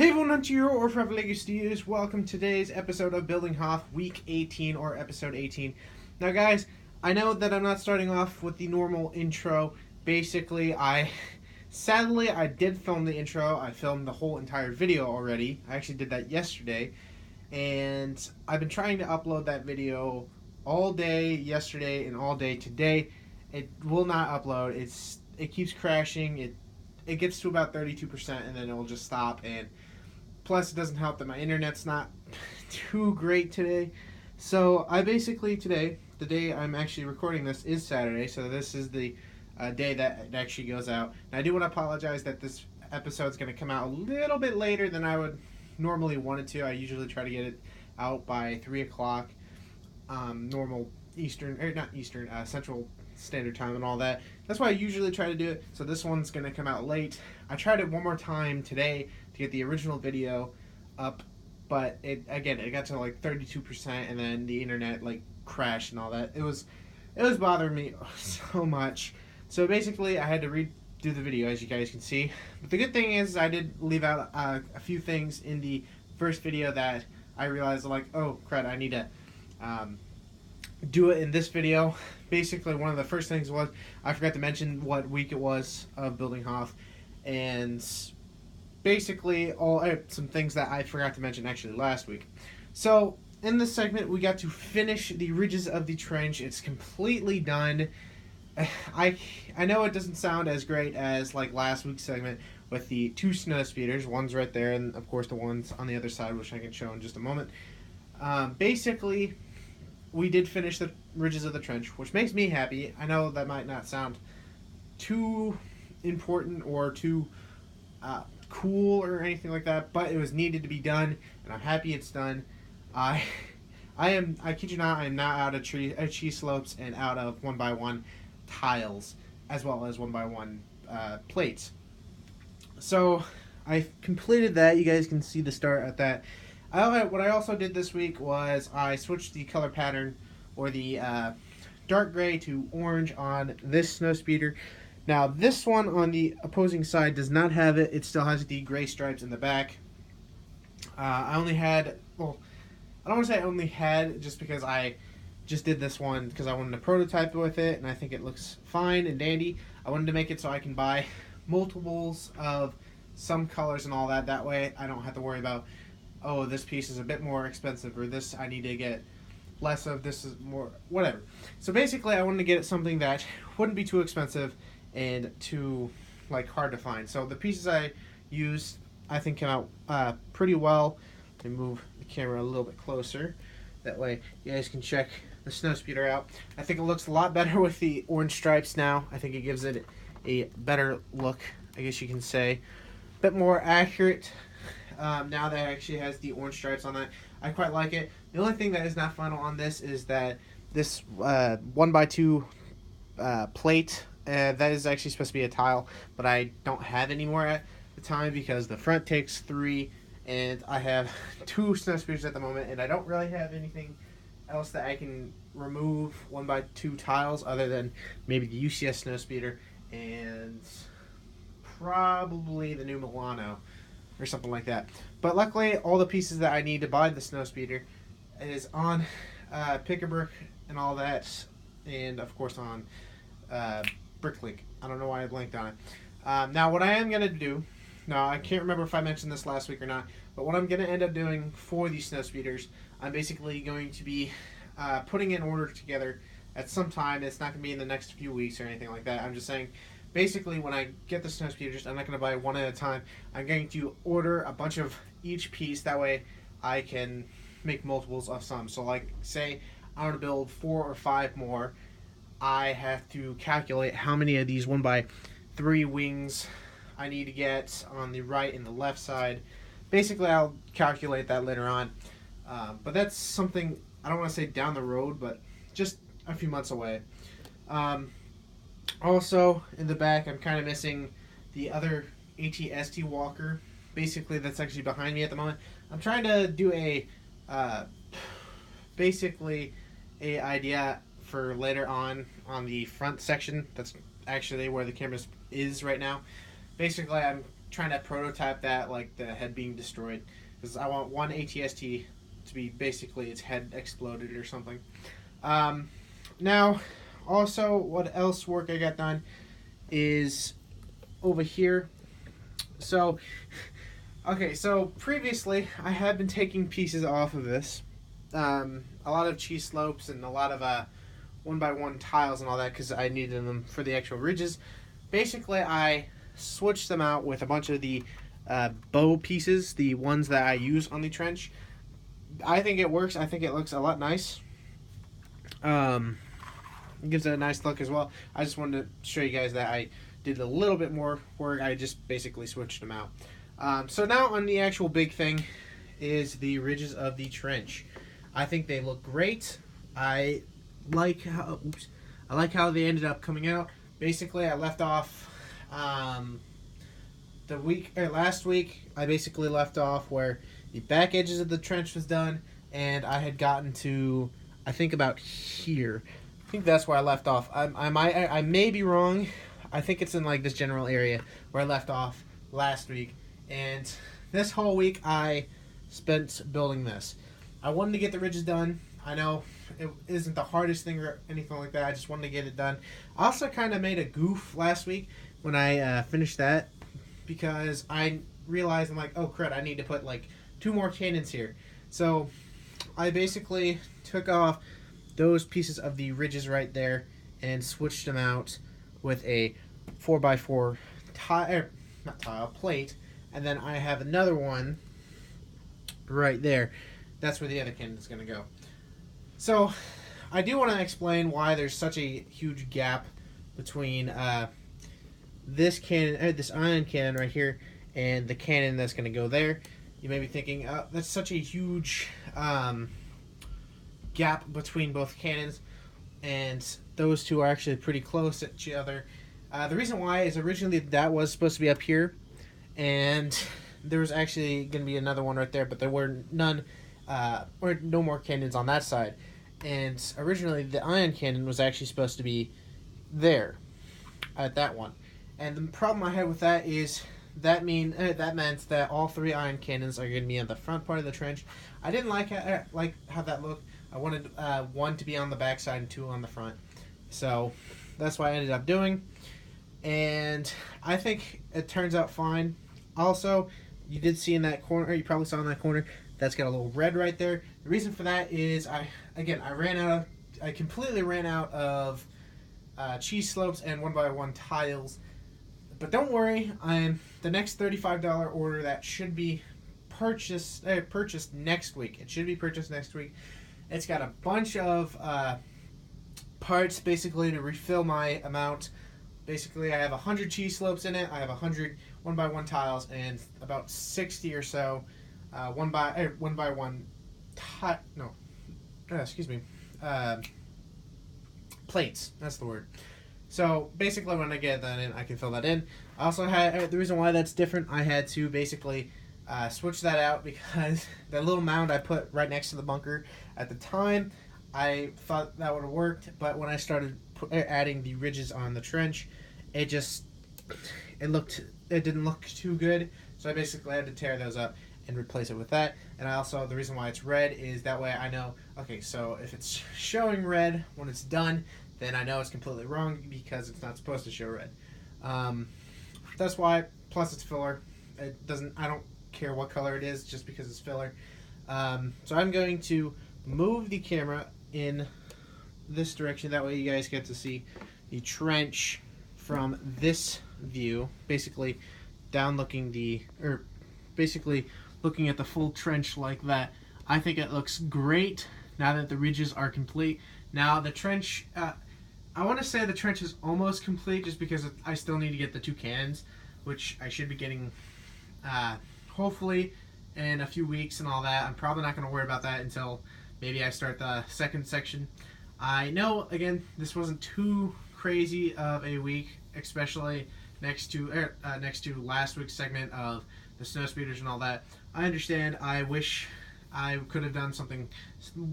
Hey everyone, Hunter or Forever Lego Studios. Welcome to today's episode of Building Hoth, Week 18 or Episode 18. Now guys, I know that I'm not starting off with the normal intro. Basically, sadly I did film the intro. I filmed the whole entire video already. I actually did that yesterday. And I've been trying to upload that video all day yesterday and all day today. It will not upload. It keeps crashing. It gets to about 32% and then it will just stop. And plus, it doesn't help that my internet's not too great today. So I basically today, the day I'm actually recording this is Saturday. So this is the day that it actually goes out. And I do want to apologize that this episode's going to come out a little bit later than I would normally want it to. I usually try to get it out by 3 o'clock, normal Eastern, or not Eastern, Central Standard Time and all that. That's why I usually try to do it. So this one's going to come out late. I tried it one more time today to get the original video up, but it got to like 32% and then the internet like crashed and all that. It was bothering me so much. So basically I had to redo the video, as you guys can see. But the good thing is I did leave out a few things in the first video that I realized, like, oh crud, I need to do it in this video. Basically, one of the first things was I forgot to mention what week it was of Building Hoth, and basically some things that I forgot to mention actually last week. So in this segment, we got to finish the ridges of the trench. It's completely done. I know it doesn't sound as great as like last week's segment with the two snow speeders. One's right there, and of course the one's on the other side, which I can show in just a moment. Basically, we did finish the ridges of the trench, which makes me happy. I know that might not sound too important or too cool or anything like that, but it was needed to be done, and I'm happy it's done. I kid you not, I am now out of cheese slopes and out of 1x1 tiles, as well as 1x1 plates. So I completed that. You guys can see the start at that. What I also did this week was I switched the color pattern, or the dark gray to orange on this snow speeder. Now this one on the opposing side does not have it. It still has the gray stripes in the back. I only had, well, I don't want to say I only had, just because I just did this one because I wanted to prototype with it, and I think it looks fine and dandy. I wanted to make it so I can buy multiples of some colors and all that. That way I don't have to worry about, oh, this piece is a bit more expensive, or this I need to get less of, this is more, whatever. So basically I wanted to get something that wouldn't be too expensive and too like hard to find. So the pieces I used, I think, came out pretty well. Let me move the camera a little bit closer. That way you guys can check the snow speeder out. I think it looks a lot better with the orange stripes now. I think it gives it a better look, I guess you can say. A bit more accurate now that it actually has the orange stripes on it. I quite like it. The only thing that is not final on this is that this 1x2 plate, that is actually supposed to be a tile, but I don't have any more at the time because the front takes 3, and I have 2 snow speeders at the moment, and I don't really have anything else that I can remove 1x2 tiles other than maybe the UCS snow speeder and probably the new Milano or something like that. But luckily, all the pieces that I need to buy the snow speeder is on Pick-a-Brick and all that, and of course on Bricklink. I don't know why I blanked on it. Now, what I am going to do, now I can't remember if I mentioned this last week or not, but what I'm going to end up doing for these snow speeders, I'm basically going to be putting an order together at some time. It's not going to be in the next few weeks or anything like that. I'm just saying, basically, when I get the snow speeders, I'm not going to buy one at a time. I'm going to order a bunch of each piece. That way I can make multiples of some. So like, say I want to build 4 or 5 more. I have to calculate how many of these 1x3 wings I need to get on the right and the left side. Basically, I'll calculate that later on. But that's something, I don't want to say down the road, but just a few months away. Also, in the back, I'm kind of missing the other AT-ST walker. Basically, that's actually behind me at the moment. I'm trying to do basically a idea for later on the front section. That's actually where the camera is right now. Basically, I'm trying to prototype that, like the head being destroyed, because I want one ATST to be basically its head exploded or something. Now, also, what else work I got done is over here. So, okay, so previously I had been taking pieces off of this. A lot of cheese slopes and a lot of 1x1 tiles and all that because I needed them for the actual ridges. Basically, I switched them out with a bunch of the bow pieces, the ones that I use on the trench. I think it works. I think it looks a lot nice. It gives it a nice look as well. I just wanted to show you guys that I did a little bit more work. I just basically switched them out. So now on the actual big thing is the ridges of the trench. I think they look great. I like how they ended up coming out. Basically, I left off last week. I basically left off where the back edges of the trench was done, and I had gotten to, I think, about here. I think that's where I left off. I may be wrong. I think it's in like this general area where I left off last week, and this whole week I spent building this. I wanted to get the ridges done. I know it isn't the hardest thing or anything like that. I just wanted to get it done. I also kind of made a goof last week when I finished that because I realized, I'm like, oh crud, I need to put like 2 more cannons here. So I basically took off those pieces of the ridges right there and switched them out with a 4x4 plate, and then I have another one right there. That's where the other cannon is going to go. So I do want to explain why there's such a huge gap between this cannon, this ion cannon right here, and the cannon that's going to go there. You may be thinking, that's such a huge gap between both cannons, and those two are actually pretty close to each other. The reason why is originally that was supposed to be up here, and there was actually going to be another one right there, but there were none, or no more cannons on that side. And originally the ion cannon was actually supposed to be there, at that one. And the problem I had with that is that meant that all 3 ion cannons are going to be on the front part of the trench. I didn't like how that looked. I wanted 1 to be on the back side and 2 on the front. So that's what I ended up doing. And I think it turns out fine. Also, you did see in that corner, or you probably saw in that corner, that's got a little red right there. The reason for that is I completely ran out of cheese slopes and 1x1 tiles. But don't worry, the next $35 order that should be purchased next week. It should be purchased next week. It's got a bunch of parts basically to refill my amount. Basically, I have 100 cheese slopes in it. I have 100 1x1 tiles and about 60 or so 1x1 plates. That's the word. So basically, when I get that in, I can fill that in. I also had the reason why that's different. I had to basically switch that out because the little mound I put right next to the bunker at the time, I thought that would have worked, but when I started adding the ridges on the trench, it didn't look too good. So I basically had to tear those up and replace it with that. And I also, the reason why it's red is that way I know, okay, so if it's showing red when it's done, then I know it's completely wrong because it's not supposed to show red. That's why, plus it's filler. I don't care what color it is just because it's filler. So I'm going to move the camera in this direction. That way you guys get to see the trench from this view, basically basically looking at the full trench like that. I think it looks great now that the ridges are complete. Now the trench, I want to say the trench is almost complete just because I still need to get the 2 cannons, which I should be getting hopefully in a few weeks and all that. I'm probably not going to worry about that until maybe I start the second section. I know, again, this wasn't too crazy of a week, especially next to last week's segment of the snow speeders and all that. I understand. I wish I could have done something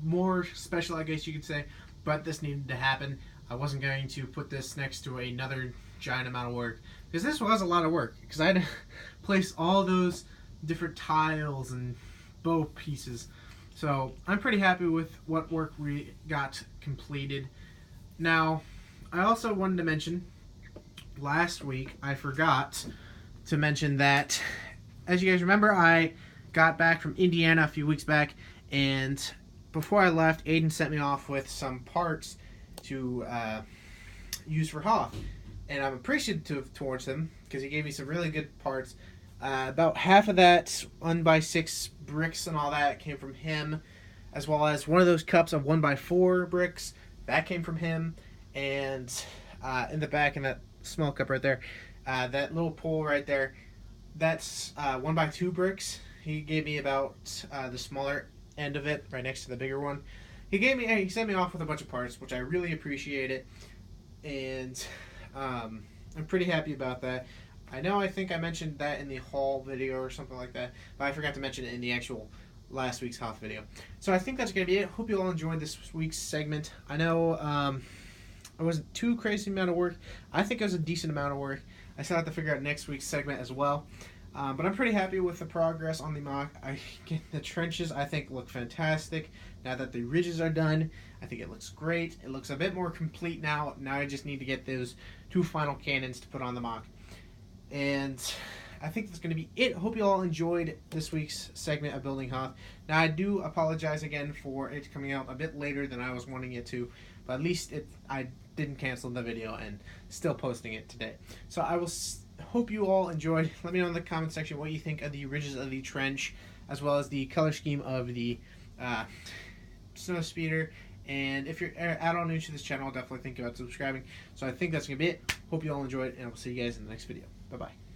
more special, I guess you could say, but this needed to happen. I wasn't going to put this next to another giant amount of work because this was a lot of work, because I had to place all those different tiles and bow pieces. So I'm pretty happy with what work we got completed. Now, I also wanted to mention, last week I forgot to mention that, as you guys remember, I got back from Indiana a few weeks back, and before I left, Aiden sent me off with some parts to use for Hoth, and I'm appreciative towards him because he gave me some really good parts. About half of that 1x6 bricks and all that came from him, as well as one of those cups of 1x4 bricks that came from him, and in the back in that small cup right there, that little pole right there, that's 1x2 bricks. He gave me about the smaller end of it, right next to the bigger one. He sent me off with a bunch of parts, which I really appreciate it, and I'm pretty happy about that. I think I mentioned that in the haul video or something like that, but I forgot to mention it in the actual last week's Hoth video. So I think that's going to be it. Hope you all enjoyed this week's segment. I know it wasn't too crazy amount of work. I think it was a decent amount of work. I still have to figure out next week's segment as well. But I'm pretty happy with the progress on the mock. The trenches, I think, look fantastic. Now that the ridges are done, I think it looks great. It looks a bit more complete now. Now I just need to get those 2 final cannons to put on the mock. And I think that's going to be it. Hope you all enjoyed this week's segment of Building Hoth. Now, I do apologize again for it coming out a bit later than I was wanting it to, but at least I didn't cancel the video and still posting it today. So I will hope you all enjoyed. Let me know in the comment section what you think of the ridges of the trench, as well as the color scheme of the snow speeder. And if you're at all new to this channel, definitely think about subscribing. So I think that's going to be it. Hope you all enjoyed, and I will see you guys in the next video. Bye-bye.